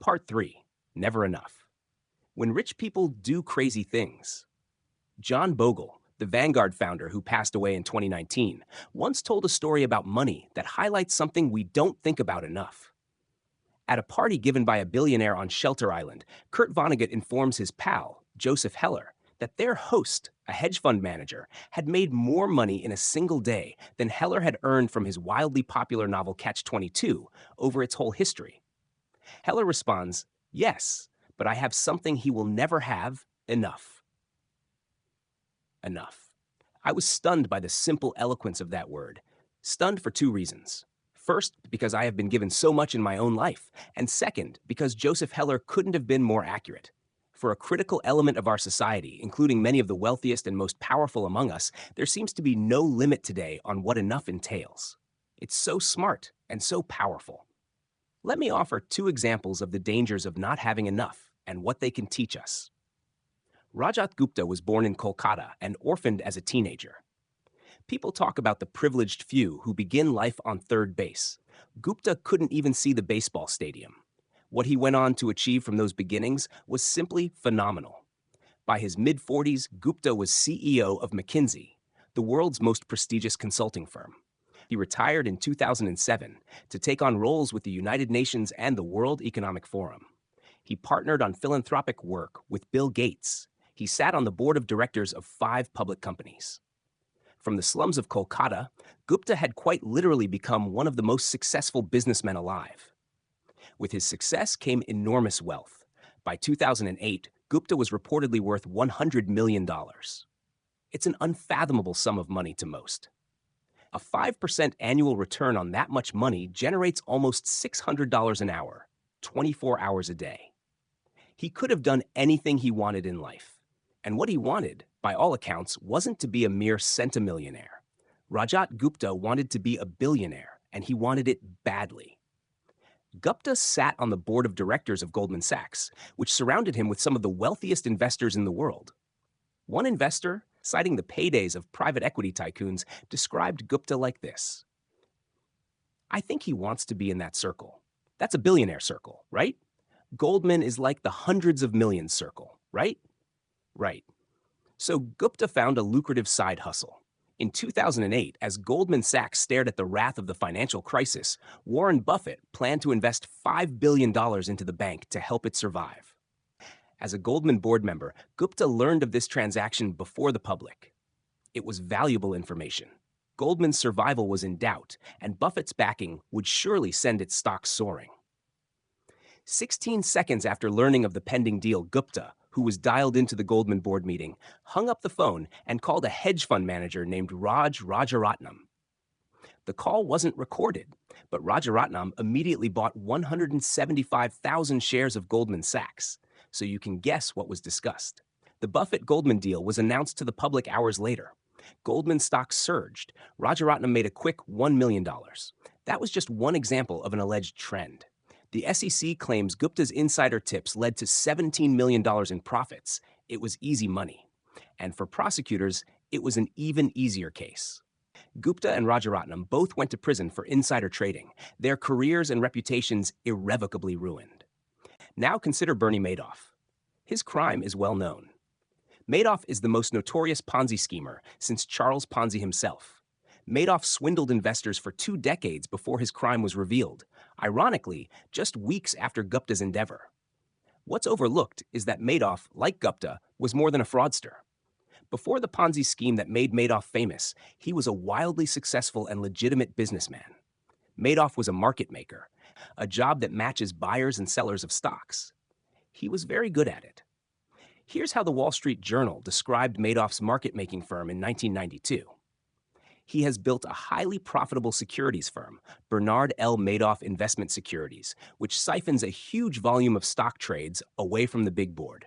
Part 3. Never Enough. When rich people do crazy things. John Bogle, the Vanguard founder who passed away in 2019, once told a story about money that highlights something we don't think about enough. At a party given by a billionaire on Shelter Island, Kurt Vonnegut informs his pal, Joseph Heller, that their host, a hedge fund manager, had made more money in a single day than Heller had earned from his wildly popular novel Catch-22 over its whole history. Heller responds, "Yes, but I have something he will never have, enough." Enough. I was stunned by the simple eloquence of that word. Stunned for two reasons. First, because I have been given so much in my own life, and second, because Joseph Heller couldn't have been more accurate. For a critical element of our society, including many of the wealthiest and most powerful among us, there seems to be no limit today on what enough entails. It's so smart and so powerful. Let me offer two examples of the dangers of not having enough and what they can teach us. Rajat Gupta was born in Kolkata and orphaned as a teenager. People talk about the privileged few who begin life on third base. Gupta couldn't even see the baseball stadium. What he went on to achieve from those beginnings was simply phenomenal. By his mid-40s, Gupta was CEO of McKinsey, the world's most prestigious consulting firm. He retired in 2007 to take on roles with the United Nations and the World Economic Forum. He partnered on philanthropic work with Bill Gates. He sat on the board of directors of 5 public companies. From the slums of Kolkata, Gupta had quite literally become one of the most successful businessmen alive. With his success came enormous wealth. By 2008, Gupta was reportedly worth $100 million. It's an unfathomable sum of money to most. A 5% annual return on that much money generates almost $600 an hour, 24 hours a day. He could have done anything he wanted in life. And what he wanted, by all accounts, wasn't to be a mere centimillionaire. Rajat Gupta wanted to be a billionaire, and he wanted it badly. Gupta sat on the board of directors of Goldman Sachs, which surrounded him with some of the wealthiest investors in the world. One investor, citing the paydays of private equity tycoons, described Gupta like this: "I think he wants to be in that circle. That's a billionaire circle, right? Goldman is like the hundreds of millions circle, right? Right." So Gupta found a lucrative side hustle. In 2008, as Goldman Sachs stared at the wrath of the financial crisis, Warren Buffett planned to invest $5 billion into the bank to help it survive. As a Goldman board member, Gupta learned of this transaction before the public. It was valuable information. Goldman's survival was in doubt, and Buffett's backing would surely send its stock soaring. 16 seconds after learning of the pending deal, Gupta, who was dialed into the Goldman board meeting, hung up the phone and called a hedge fund manager named Raj Rajaratnam. The call wasn't recorded, but Rajaratnam immediately bought 175,000 shares of Goldman Sachs, so you can guess what was discussed. The Buffett-Goldman deal was announced to the public hours later. Goldman stock surged. Rajaratnam made a quick $1 million. That was just one example of an alleged trend. The SEC claims Gupta's insider tips led to $17 million in profits. It was easy money. And for prosecutors, it was an even easier case. Gupta and Rajaratnam both went to prison for insider trading, their careers and reputations irrevocably ruined. Now consider Bernie Madoff. His crime is well known. Madoff is the most notorious Ponzi schemer since Charles Ponzi himself. Madoff swindled investors for 2 decades before his crime was revealed, ironically, just weeks after Gupta's endeavor. What's overlooked is that Madoff, like Gupta, was more than a fraudster. Before the Ponzi scheme that made Madoff famous, he was a wildly successful and legitimate businessman. Madoff was a market maker, a job that matches buyers and sellers of stocks. He was very good at it. Here's how the Wall Street Journal described Madoff's market-making firm in 1992. He has built a highly profitable securities firm, Bernard L. Madoff Investment Securities, which siphons a huge volume of stock trades away from the big board.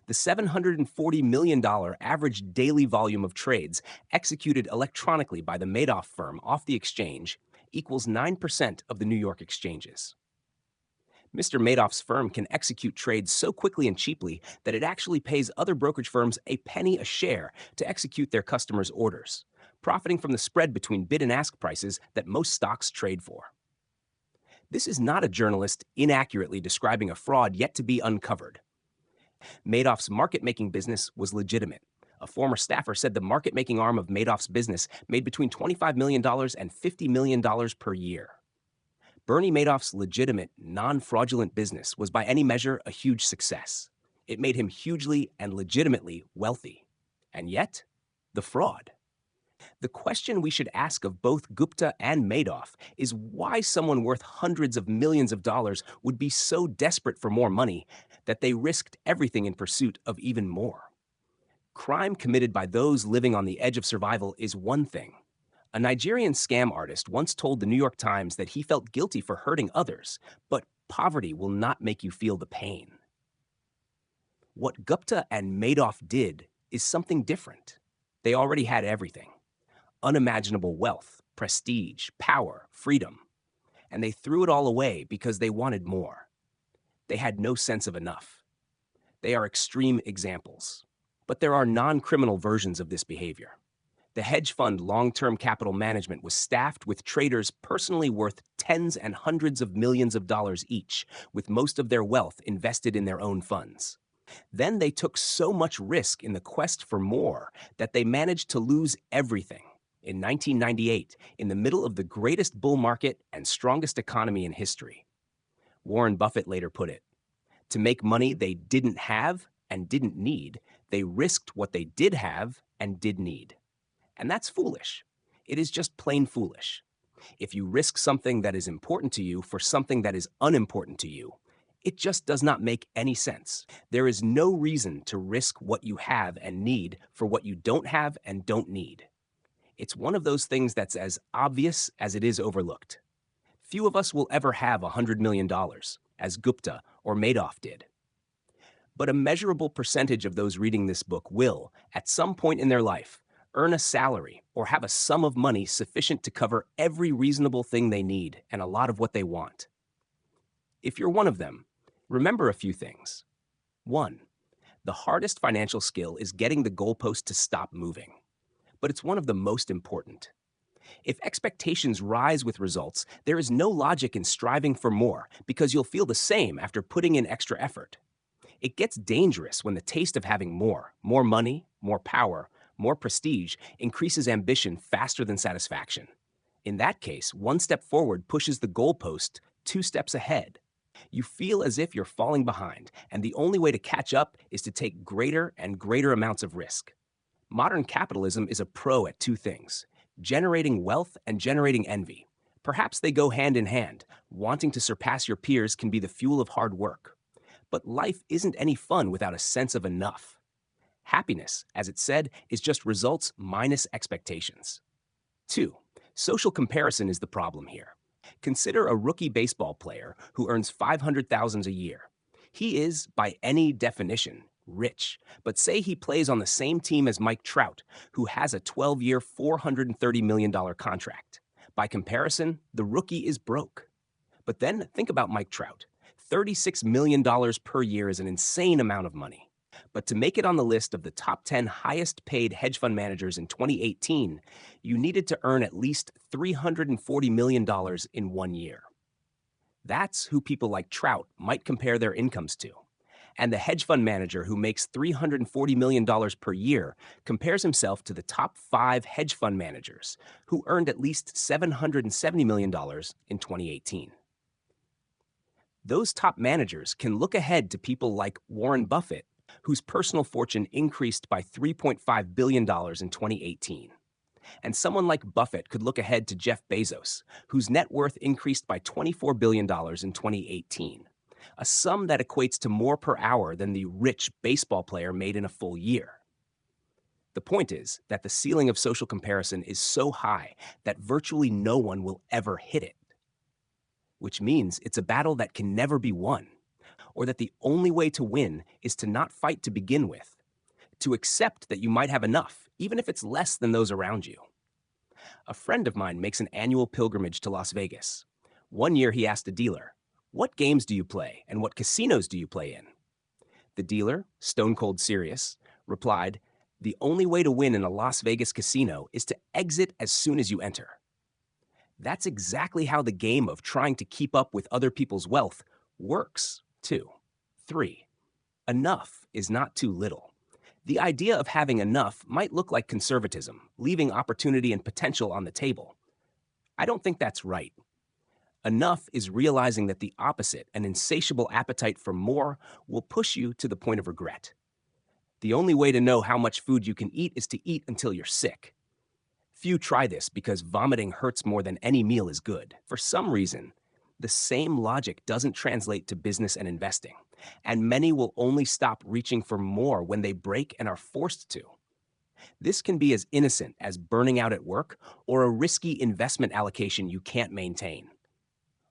The $740 million average daily volume of trades executed electronically by the Madoff firm off the exchange equals 9% of the New York exchanges. Mr. Madoff's firm can execute trades so quickly and cheaply that it actually pays other brokerage firms a penny a share to execute their customers' orders, profiting from the spread between bid and ask prices that most stocks trade for. This is not a journalist inaccurately describing a fraud yet to be uncovered. Madoff's market-making business was legitimate. A former staffer said the market-making arm of Madoff's business made between $25 million and $50 million per year. Bernie Madoff's legitimate, non-fraudulent business was by any measure a huge success. It made him hugely and legitimately wealthy. And yet, the fraud. The question we should ask of both Gupta and Madoff is why someone worth hundreds of millions of dollars would be so desperate for more money that they risked everything in pursuit of even more. Crime committed by those living on the edge of survival is one thing. A Nigerian scam artist once told the New York Times that he felt guilty for hurting others, but poverty will not make you feel the pain. What Gupta and Madoff did is something different. They already had everything. Unimaginable wealth, prestige, power, freedom. And they threw it all away because they wanted more. They had no sense of enough. They are extreme examples. But there are non-criminal versions of this behavior. The hedge fund long-term capital management was staffed with traders personally worth tens and hundreds of millions of dollars each, with most of their wealth invested in their own funds. Then they took so much risk in the quest for more that they managed to lose everything. In 1998, in the middle of the greatest bull market and strongest economy in history. Warren Buffett later put it, to make money they didn't have and didn't need, they risked what they did have and did need. And that's foolish. It is just plain foolish. If you risk something that is important to you for something that is unimportant to you, it just does not make any sense. There is no reason to risk what you have and need for what you don't have and don't need. It's one of those things that's as obvious as it is overlooked. Few of us will ever have $100 million, as Gupta or Madoff did. But a measurable percentage of those reading this book will, at some point in their life, earn a salary or have a sum of money sufficient to cover every reasonable thing they need and a lot of what they want. If you're one of them, remember a few things. 1. The hardest financial skill is getting the goalpost to stop moving. But it's one of the most important. If expectations rise with results, there is no logic in striving for more because you'll feel the same after putting in extra effort. It gets dangerous when the taste of having more money, more power, more prestige increases ambition faster than satisfaction. In that case, one step forward pushes the goalpost 2 steps ahead. You feel as if you're falling behind, and the only way to catch up is to take greater and greater amounts of risk. Modern capitalism is a pro at 2 things, generating wealth and generating envy. Perhaps they go hand in hand. Wanting to surpass your peers can be the fuel of hard work. But life isn't any fun without a sense of enough. Happiness, as it said, is just results minus expectations. 2. Social comparison is the problem here. Consider a rookie baseball player who earns $500,000 a year. He is, by any definition, rich, but say he plays on the same team as Mike Trout, who has a 12-year, $430 million contract. By comparison, the rookie is broke. But then think about Mike Trout. $36 million per year is an insane amount of money. But to make it on the list of the top 10 highest paid hedge fund managers in 2018, you needed to earn at least $340 million in 1 year. That's who people like Trout might compare their incomes to. And the hedge fund manager who makes $340 million per year compares himself to the top 5 hedge fund managers who earned at least $770 million in 2018. Those top managers can look ahead to people like Warren Buffett, whose personal fortune increased by $3.5 billion in 2018. And someone like Buffett could look ahead to Jeff Bezos, whose net worth increased by $24 billion in 2018, a sum that equates to more per hour than the rich baseball player made in a full year. The point is that the ceiling of social comparison is so high that virtually no one will ever hit it, which means it's a battle that can never be won, or that the only way to win is to not fight to begin with, to accept that you might have enough, even if it's less than those around you. A friend of mine makes an annual pilgrimage to Las Vegas. One year he asked a dealer, "What games do you play and what casinos do you play in?" The dealer, stone cold serious, replied, "The only way to win in a Las Vegas casino is to exit as soon as you enter." That's exactly how the game of trying to keep up with other people's wealth works, too. 3. Enough is not too little. The idea of having enough might look like conservatism, leaving opportunity and potential on the table. I don't think that's right. Enough is realizing that the opposite, an insatiable appetite for more, will push you to the point of regret. The only way to know how much food you can eat is to eat until you're sick. Few try this because vomiting hurts more than any meal is good. For some reason, the same logic doesn't translate to business and investing, and many will only stop reaching for more when they break and are forced to. This can be as innocent as burning out at work or a risky investment allocation you can't maintain.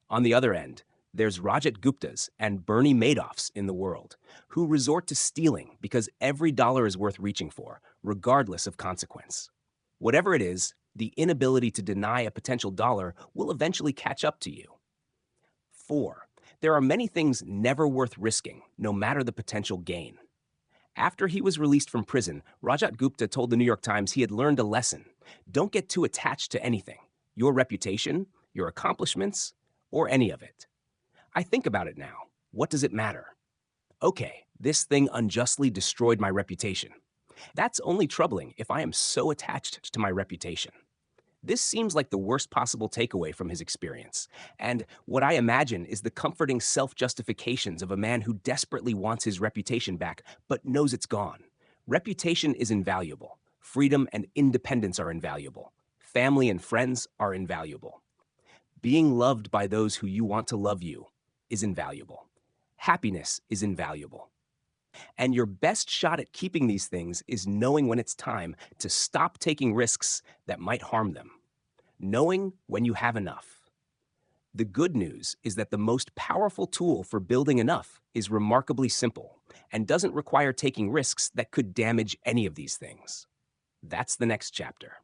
On the other end, there's Rajat Guptas and Bernie Madoffs in the world who resort to stealing because every dollar is worth reaching for, regardless of consequence. Whatever it is, the inability to deny a potential dollar will eventually catch up to you. 4. There are many things never worth risking, no matter the potential gain. After he was released from prison, Rajat Gupta told the New York Times he had learned a lesson. Don't get too attached to anything, your reputation, your accomplishments, or any of it. I think about it now. What does it matter? Okay, this thing unjustly destroyed my reputation. That's only troubling if I am so attached to my reputation. This seems like the worst possible takeaway from his experience, and what I imagine is the comforting self-justifications of a man who desperately wants his reputation back but knows it's gone. Reputation is invaluable. Freedom and independence are invaluable. Family and friends are invaluable. Being loved by those who you want to love you is invaluable. Happiness is invaluable. And your best shot at keeping these things is knowing when it's time to stop taking risks that might harm them. Knowing when you have enough. The good news is that the most powerful tool for building enough is remarkably simple and doesn't require taking risks that could damage any of these things. That's the next chapter.